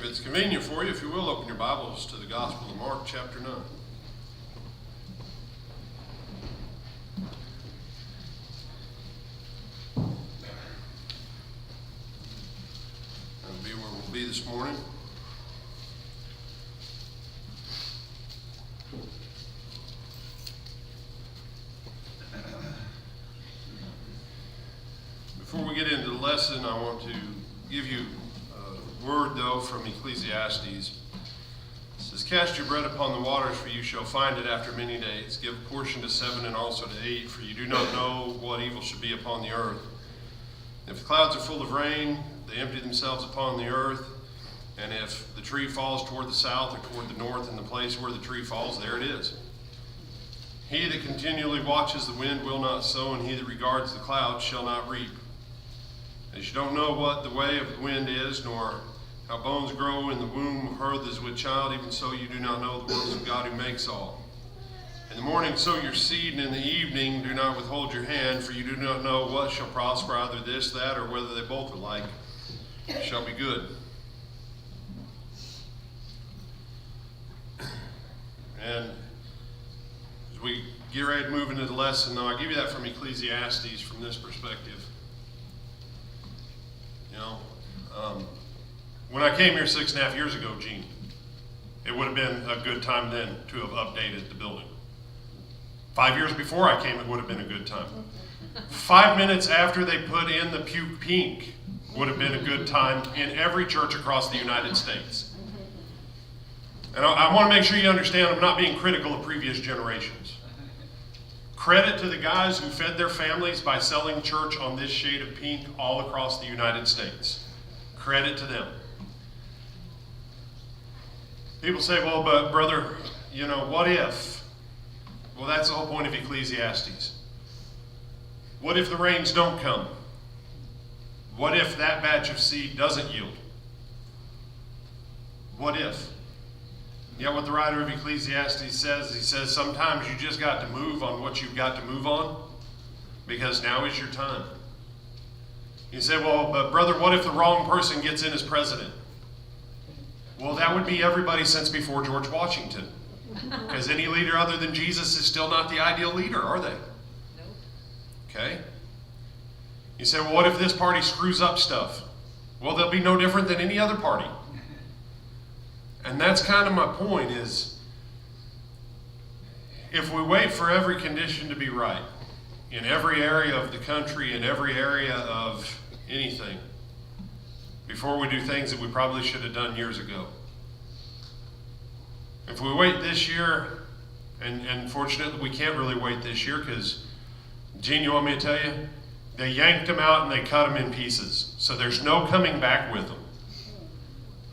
If it's convenient for you, if you will, open your Bibles to the Gospel of Mark, chapter 9. That'll be where we'll be this morning. Before we get into the lesson, I want to give you a word, though, from Ecclesiastes. It says, "Cast your bread upon the waters, for you shall find it after many days. Give a portion to 7 and also to 8, for you do not know what evil should be upon the earth. If the clouds are full of rain, they empty themselves upon the earth. And if the tree falls toward the south or toward the north, in the place where the tree falls, there it is. He that continually watches the wind will not sow, and he that regards the clouds shall not reap. As you don't know what the way of the wind is, nor how bones grow in the womb of her that is with child, even so you do not know the works of God who makes all. In the morning sow your seed, and in the evening do not withhold your hand, for you do not know what shall prosper, either this, that, or whether they both alike shall be good." And as we get ready to move into the lesson, though, I give you that from Ecclesiastes from this perspective. When I came here 6.5 years ago, Gene, it would have been a good time then to have updated the building. 5 years before I came, it would have been a good time. 5 minutes after they put in the puke pink would have been a good time in every church across the United States. And I want to make sure you understand I'm not being critical of previous generations. Credit to the guys who fed their families by selling church on this shade of pink all across the United States. Credit to them. People say, well, but brother, what if? Well, that's the whole point of Ecclesiastes. What if the rains don't come? What if that batch of seed doesn't yield? What if? Yet what the writer of Ecclesiastes says, he says sometimes you just got to move on what you've got to move on, because now is your time. You say, well, but brother, what if the wrong person gets in as president? Well, that would be everybody since before George Washington. Because any leader other than Jesus is still not the ideal leader, are they? Nope. Okay? You say, well, what if this party screws up stuff? Well, they'll be no different than any other party. And that's kind of my point is, if we wait for every condition to be right, in every area of the country, in every area of anything, before we do things that we probably should have done years ago. If we wait this year, and fortunately we can't really wait this year because, Gene, you want me to tell you? They yanked them out and they cut them in pieces. So there's no coming back with them.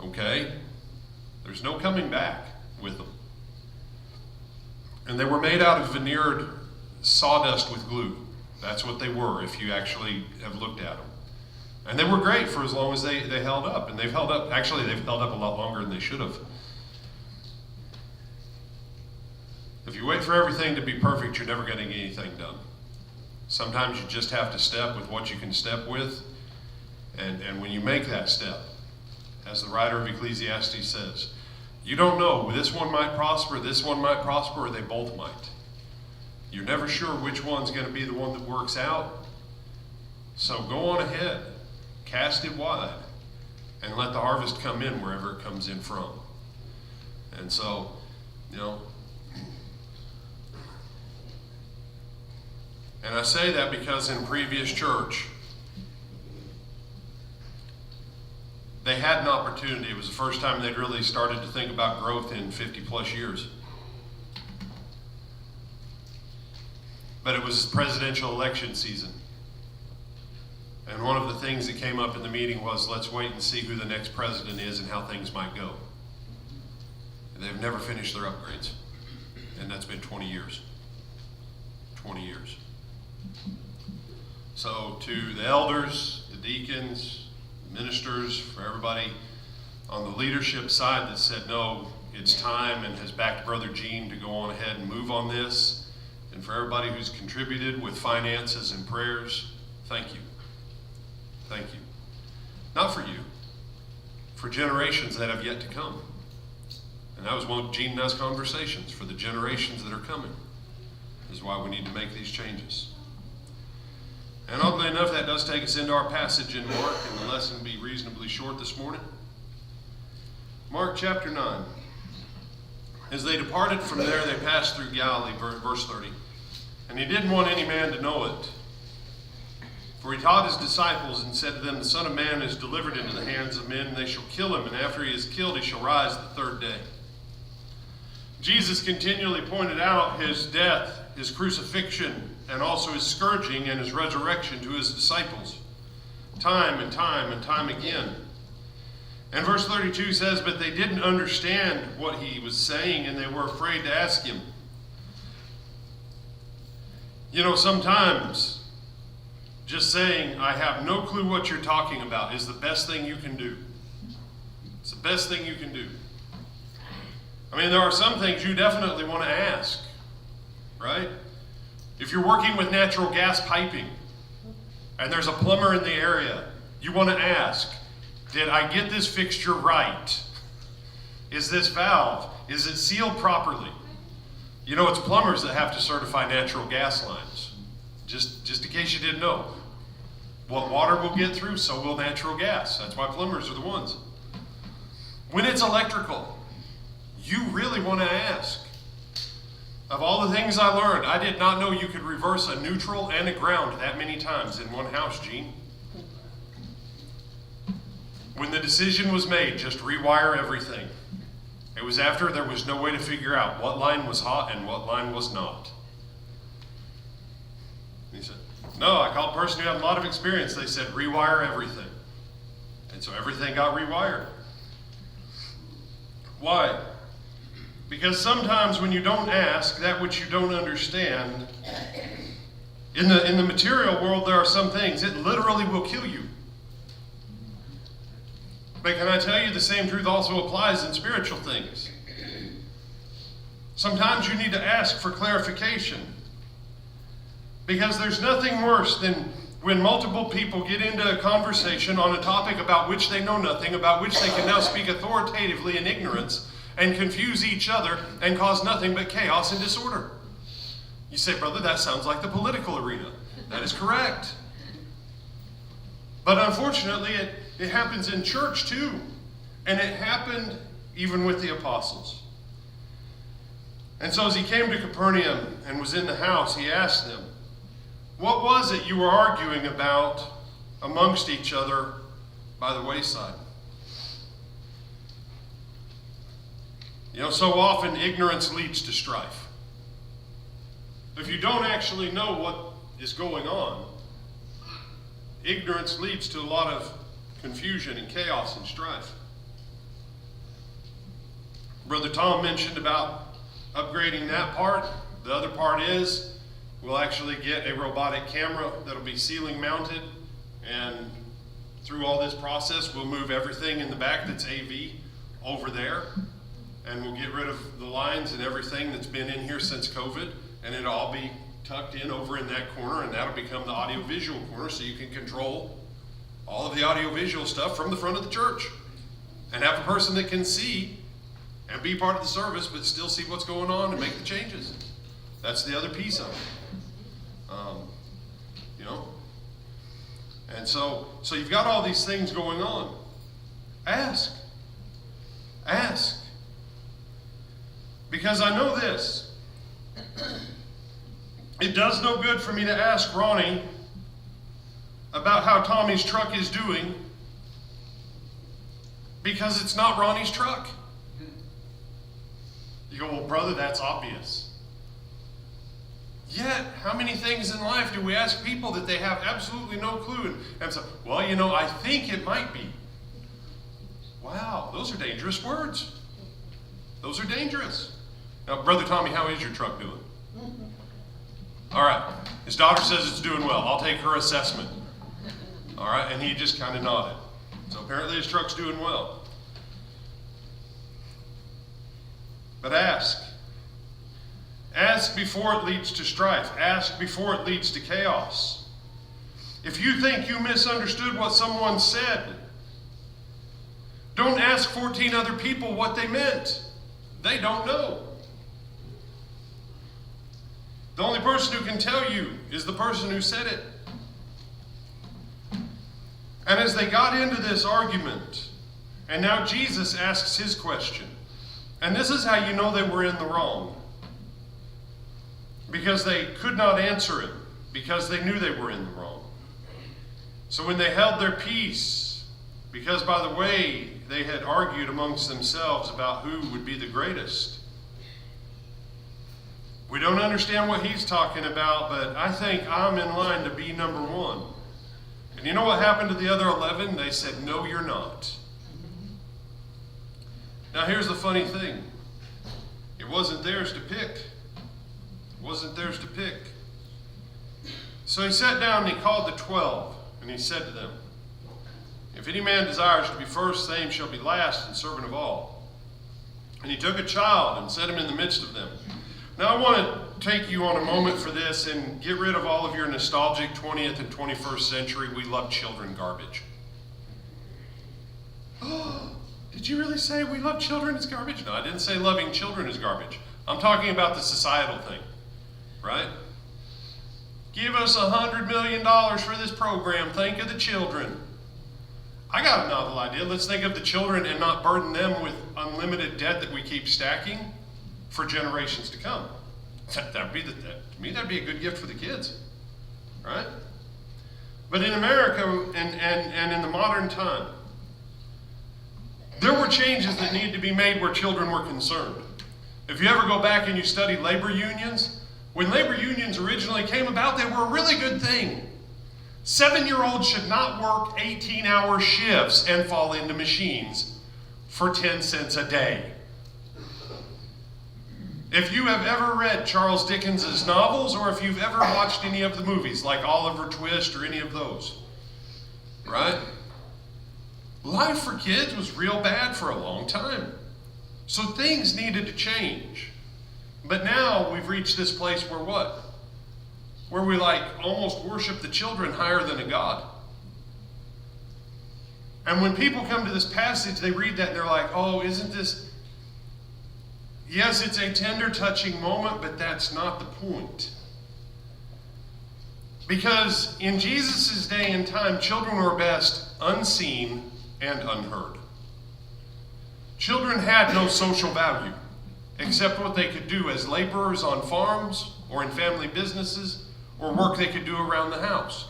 Okay? There's no coming back with them. And they were made out of veneered sawdust with glue. That's what they were, if you actually have looked at them. And they were great for as long as they held up. And they've held up a lot longer than they should have. If you wait for everything to be perfect, you're never going to get anything done. Sometimes you just have to step with what you can step with. And when you make that step, as the writer of Ecclesiastes says, you don't know, this one might prosper, or they both might. You're never sure which one's going to be the one that works out. So go on ahead, cast it wide, and let the harvest come in wherever it comes in from. And so, and I say that because in previous church, they had an opportunity. It was the first time they'd really started to think about growth in 50 plus years. But it was presidential election season. And one of the things that came up in the meeting was, let's wait and see who the next president is and how things might go. And they've never finished their upgrades. And that's been 20 years. 20 years. So to the elders, the deacons, ministers, for everybody on the leadership side that said, no, it's time, and has backed Brother Gene to go on ahead and move on this, and for everybody who's contributed with finances and prayers, thank you. Thank you. Not for you, for generations that have yet to come. And that was one of Gene and I's conversations for the generations that are coming. Is why we need to make these changes. And oddly enough, that does take us into our passage in Mark, and the lesson will be reasonably short this morning. Mark chapter 9. As they departed from there, they passed through Galilee, verse 30. And he didn't want any man to know it. For he taught his disciples and said to them, the Son of Man is delivered into the hands of men, and they shall kill him, and after he is killed, he shall rise the third day. Jesus continually pointed out his death, his crucifixion, and also his scourging and his resurrection to his disciples, time and time and time again. And verse 32 says, but they didn't understand what he was saying, and they were afraid to ask him. You know, sometimes just saying, I have no clue what you're talking about, is the best thing you can do. It's the best thing you can do. I mean, there are some things you definitely want to ask, right? If you're working with natural gas piping and there's a plumber in the area, you want to ask, did I get this fixture right? Is this valve, is it sealed properly? You know, it's plumbers that have to certify natural gas lines. Just in case you didn't know. What water will get through, so will natural gas. That's why plumbers are the ones. When it's electrical, you really want to ask. Of all the things I learned, I did not know you could reverse a neutral and a ground that many times in one house, Gene. When the decision was made, just rewire everything. It was after there was no way to figure out what line was hot and what line was not. He said, no, I called a person who had a lot of experience. They said, rewire everything. And so everything got rewired. Why? Because sometimes when you don't ask that which you don't understand, in the material world there are some things, it literally will kill you. But can I tell you, the same truth also applies in spiritual things. Sometimes you need to ask for clarification. Because there's nothing worse than when multiple people get into a conversation on a topic about which they know nothing, about which they can now speak authoritatively in ignorance, and confuse each other and cause nothing but chaos and disorder. You say, brother, that sounds like the political arena. That is correct. But unfortunately, it happens in church too. And it happened even with the apostles. And so as he came to Capernaum and was in the house, he asked them, what was it you were arguing about amongst each other by the wayside? You know, so often ignorance leads to strife. If you don't actually know what is going on, ignorance leads to a lot of confusion and chaos and strife. Brother Tom mentioned about upgrading that part. The other part is we'll actually get a robotic camera that'll be ceiling mounted, and through all this process we'll move everything in the back that's AV over there. And we'll get rid of the lines and everything that's been in here since COVID, and it'll all be tucked in over in that corner, and that'll become the audio-visual corner, so you can control all of the audio-visual stuff from the front of the church, and have a person that can see and be part of the service, but still see what's going on and make the changes. That's the other piece of it. You know, and so you've got all these things going on. Ask. Because I know this. It does no good for me to ask Ronnie about how Tommy's truck is doing, because it's not Ronnie's truck. You go, well, brother, that's obvious. Yet, how many things in life do we ask people that they have absolutely no clue? And so, well, you know, I think it might be. Wow, those are dangerous words. Those are dangerous. Now, Brother Tommy, how is your truck doing? All right. His daughter says it's doing well. I'll take her assessment. All right, and he just kind of nodded. So apparently his truck's doing well. But ask. Ask before it leads to strife. Ask before it leads to chaos. If you think you misunderstood what someone said, Don't ask 14 other people what they meant. They don't know. The only person who can tell you is the person who said it. And as they got into this argument, and now Jesus asks his question, and this is how you know they were in the wrong. Because they could not answer it, because they knew they were in the wrong. So when they held their peace, because by the way, they had argued amongst themselves about who would be the greatest. We don't understand what he's talking about, but I think I'm in line to be number one. And you know what happened to the other 11? They said, no, you're not. Now here's the funny thing. It wasn't theirs to pick. It wasn't theirs to pick. So he sat down and he called the 12, and he said to them, if any man desires to be first, same shall be last and servant of all. And he took a child and set him in the midst of them. Now I want to take you on a moment for this and get rid of all of your nostalgic 20th and 21st century we love children garbage. Oh, did you really say we love children as garbage? No, I didn't say loving children is garbage. I'm talking about the societal thing, right? Give us $100 million for this program. Think of the children. I got a novel idea. Let's think of the children and not burden them with unlimited debt that we keep stacking for generations to come. To me, that'd be a good gift for the kids, right? But in America and in the modern time, there were changes that needed to be made where children were concerned. If you ever go back and you study labor unions, when labor unions originally came about, they were a really good thing. 7-year-olds should not work 18-hour shifts and fall into machines for 10 cents a day. If you have ever read Charles Dickens's novels, or if you've ever watched any of the movies, like Oliver Twist or any of those, right? Life for kids was real bad for a long time. So things needed to change. But now we've reached this place where what? Where we like almost worship the children higher than a God. And when people come to this passage, they read that and they're like, oh, isn't this... Yes, it's a tender, touching moment, but that's not the point. Because in Jesus' day and time, children were best unseen and unheard. Children had no social value, except what they could do as laborers on farms or in family businesses, or work they could do around the house.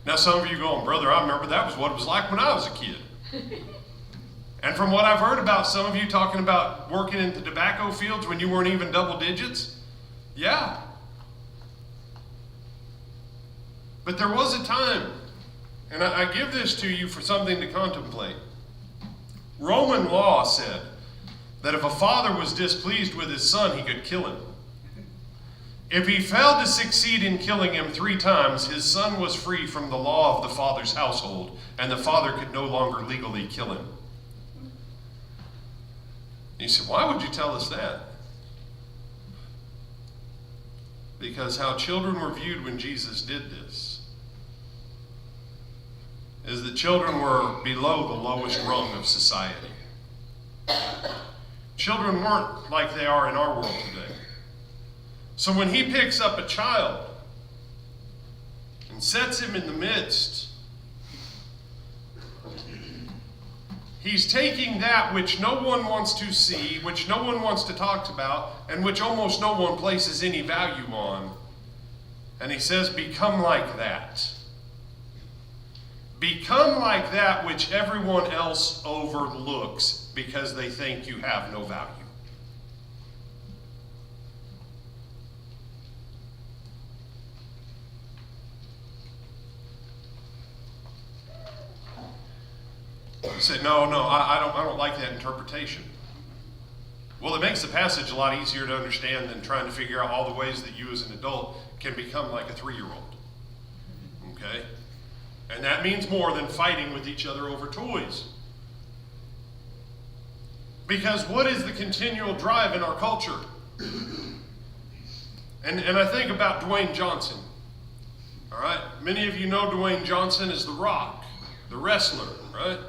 Now some of you going, brother, I remember that was what it was like when I was a kid. And from what I've heard about some of you talking about working in the tobacco fields when you weren't even double digits, yeah. But there was a time, and I give this to you for something to contemplate. Roman law said that if a father was displeased with his son, he could kill him. If he failed to succeed in killing him 3 times, his son was free from the law of the father's household, and the father could no longer legally kill him. You said, why would you tell us that? Because how children were viewed when Jesus did this is that children were below the lowest rung of society. Children weren't like they are in our world today. So when he picks up a child and sets him in the midst, he's taking that which no one wants to see, which no one wants to talk about, and which almost no one places any value on. And he says, become like that. Become like that which everyone else overlooks because they think you have no value. You say, no, I don't like that interpretation. Well, it makes the passage a lot easier to understand than trying to figure out all the ways that you as an adult can become like a 3-year-old. Okay? And that means more than fighting with each other over toys. Because what is the continual drive in our culture? And I think about Dwayne Johnson. All right? Many of you know Dwayne Johnson as The Rock, the wrestler, right?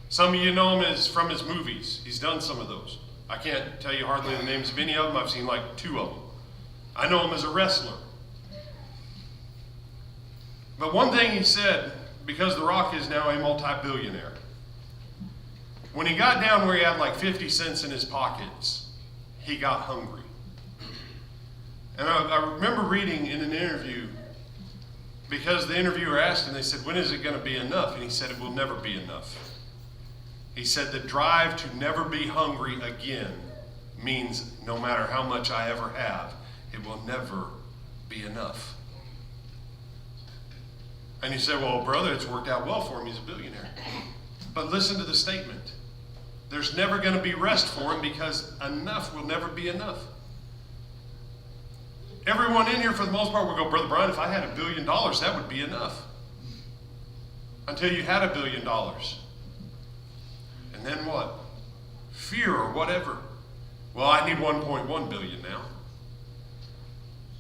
Some of you know him as from his movies. He's done some of those. I can't tell you hardly the names of any of them. I've seen like 2 of them. I know him as a wrestler. But one thing he said, because The Rock is now a multi-billionaire, when he got down where he had like 50 cents in his pockets, he got hungry. And I remember reading in an interview, because the interviewer asked him, they said, when is it going to be enough? And he said, it will never be enough. He said, the drive to never be hungry again means no matter how much I ever have, it will never be enough. And you say, well, brother, it's worked out well for him. He's a billionaire. But listen to the statement. There's never going to be rest for him because enough will never be enough. Everyone in here, for the most part, will go, Brother Brian, if I had $1 billion, that would be enough. Until you had $1 billion. And then what? Fear or whatever. Well, I need 1.1 billion now.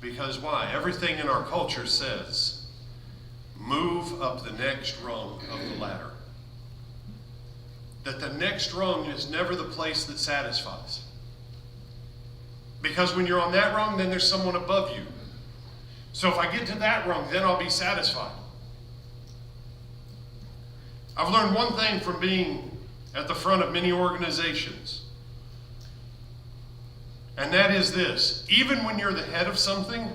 Because why? Everything in our culture says, move up the next rung of the ladder. That the next rung is never the place that satisfies. Because when you're on that rung, then there's someone above you. So if I get to that rung, then I'll be satisfied. I've learned one thing from being at the front of many organizations. And that is this. Even when you're the head of something,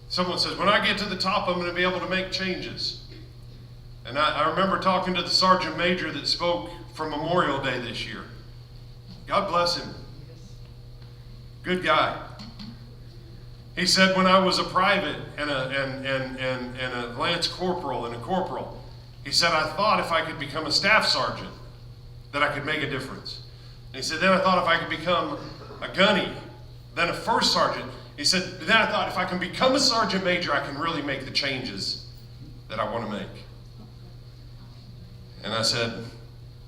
someone says, when I get to the top, I'm going to be able to make changes. And I remember talking to the sergeant major that spoke for Memorial Day this year. God bless him. Good guy. He said, when I was a private and a lance corporal and a corporal, he said, I thought if I could become a staff sergeant, that I could make a difference. And he said, then I thought if I could become a gunny, then a first sergeant. He said, then I thought if I can become a sergeant major, I can really make the changes that I want to make. And I said,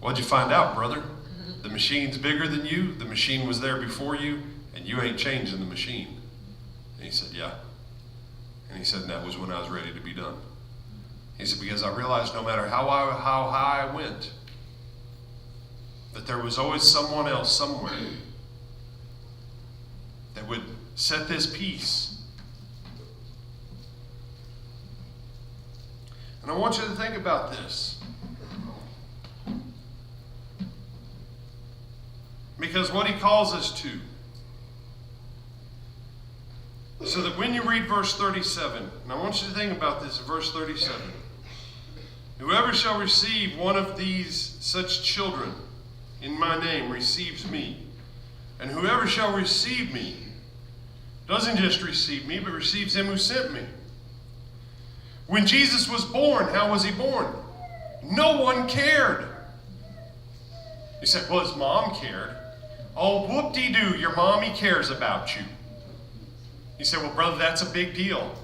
what'd you find out, brother? The machine's bigger than you, the machine was there before you, and you ain't changing the machine. And he said, yeah. And he said, and that was when I was ready to be done. He said, because I realized no matter how high I went, that there was always someone else somewhere that would set this peace. And I want you to think about this. Because what he calls us to, so that when you read verse 37, and I want you to think about this, verse 37. Whoever shall receive one of these such children in my name receives me. And whoever shall receive me doesn't just receive me, but receives him who sent me. When Jesus was born, how was he born? No one cared. You said, well, his mom cared. Oh, whoop-de-doo, your mommy cares about you. You say, well, brother, that's a big deal.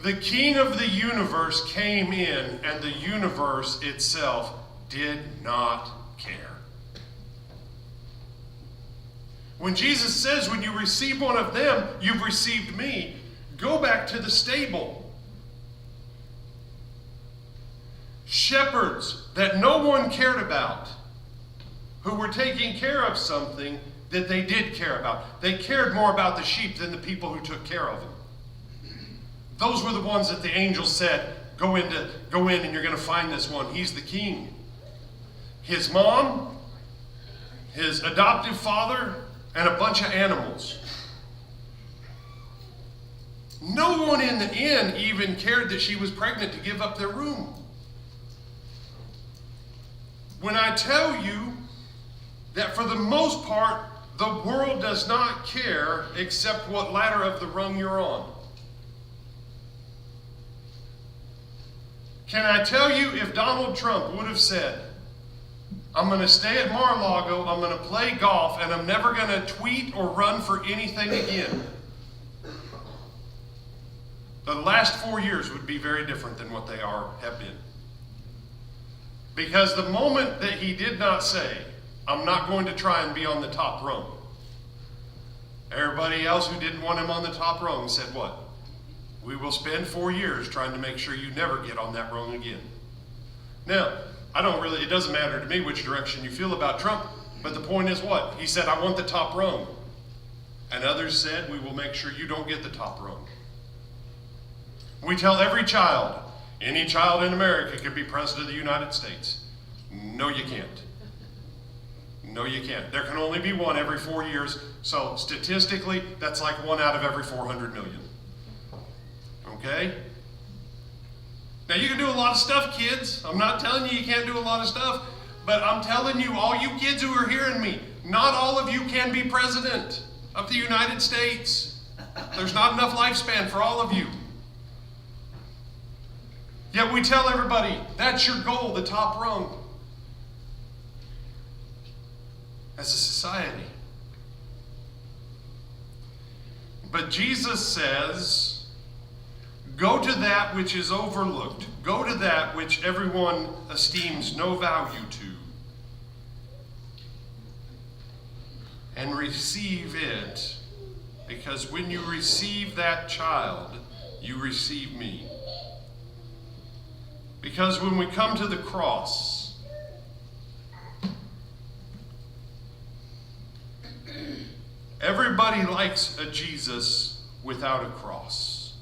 The King of the universe came in, and the universe itself did not care. When Jesus says, when you receive one of them, you've received me, go back to the stable. Shepherds that no one cared about, who were taking care of something that they did care about. They cared more about the sheep than the people who took care of them. Those were the ones that the angels said, go in and you're going to find this one. He's the king. His mom, his adoptive father, and a bunch of animals. No one in the inn even cared that she was pregnant to give up their room. When I tell you that for the most part, the world does not care except what ladder of the rung you're on. Can I tell you, if Donald Trump would have said, I'm going to stay at Mar-a-Lago, I'm going to play golf, and I'm never going to tweet or run for anything again, the last 4 years would be very different than what they have been. Because the moment that he did not say, I'm not going to try and be on the top rung, everybody else who didn't want him on the top rung said what? We will spend 4 years trying to make sure you never get on that rung again. Now, it doesn't matter to me which direction you feel about Trump, but the point is what? He said, I want the top rung. And others said, we will make sure you don't get the top rung. We tell every child, any child in America can be president of the United States. No, you can't. No, you can't. There can only be one every 4 years. So statistically, that's like 1 out of every 400 million. Okay? Now, you can do a lot of stuff, kids. I'm not telling you can't do a lot of stuff, but I'm telling you, all you kids who are hearing me, not all of you can be president of the United States. There's not enough lifespan for all of you. Yet we tell everybody, that's your goal, the top rung. As a society. But Jesus says, go to that which is overlooked. Go to that which everyone esteems no value to. And receive it. Because when you receive that child, you receive me. Because when we come to the cross, everybody likes a Jesus without a cross.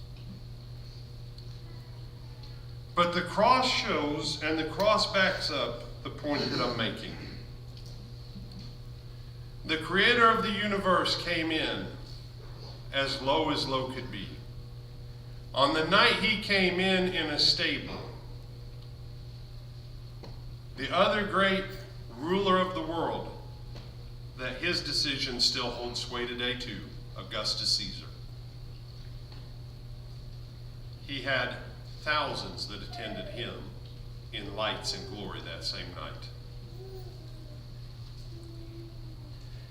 But the cross shows, and the cross backs up the point that I'm making. The creator of the universe came in as low could be. On the night he came in a stable, the other great ruler of the world, that his decision still holds sway today too, Augustus Caesar. He had thousands that attended him in lights and glory that same night.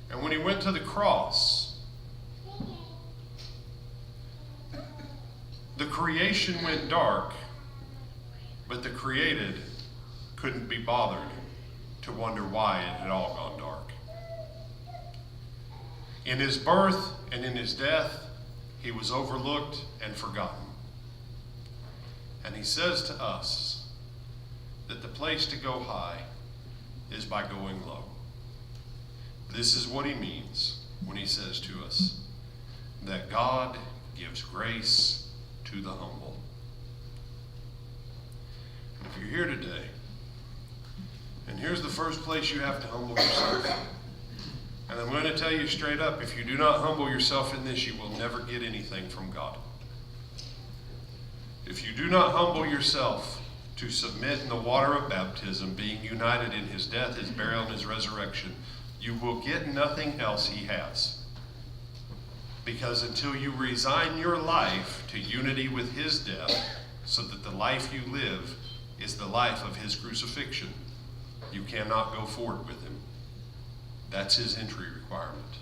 And when he went to the cross, the creation went dark, but the created couldn't be bothered to wonder why it had all gone dark. In his birth and in his death, he was overlooked and forgotten. And he says to us that the place to go high is by going low. This is what he means when he says to us that God gives grace to the humble. If you're here today, and here's the first place you have to humble yourself. And I'm going to tell you straight up, if you do not humble yourself in this, you will never get anything from God. If you do not humble yourself to submit in the water of baptism, being united in his death, his burial, and his resurrection, you will get nothing else he has. Because until you resign your life to unity with his death, so that the life you live is the life of his crucifixion, you cannot go forward with him. That's his entry requirement.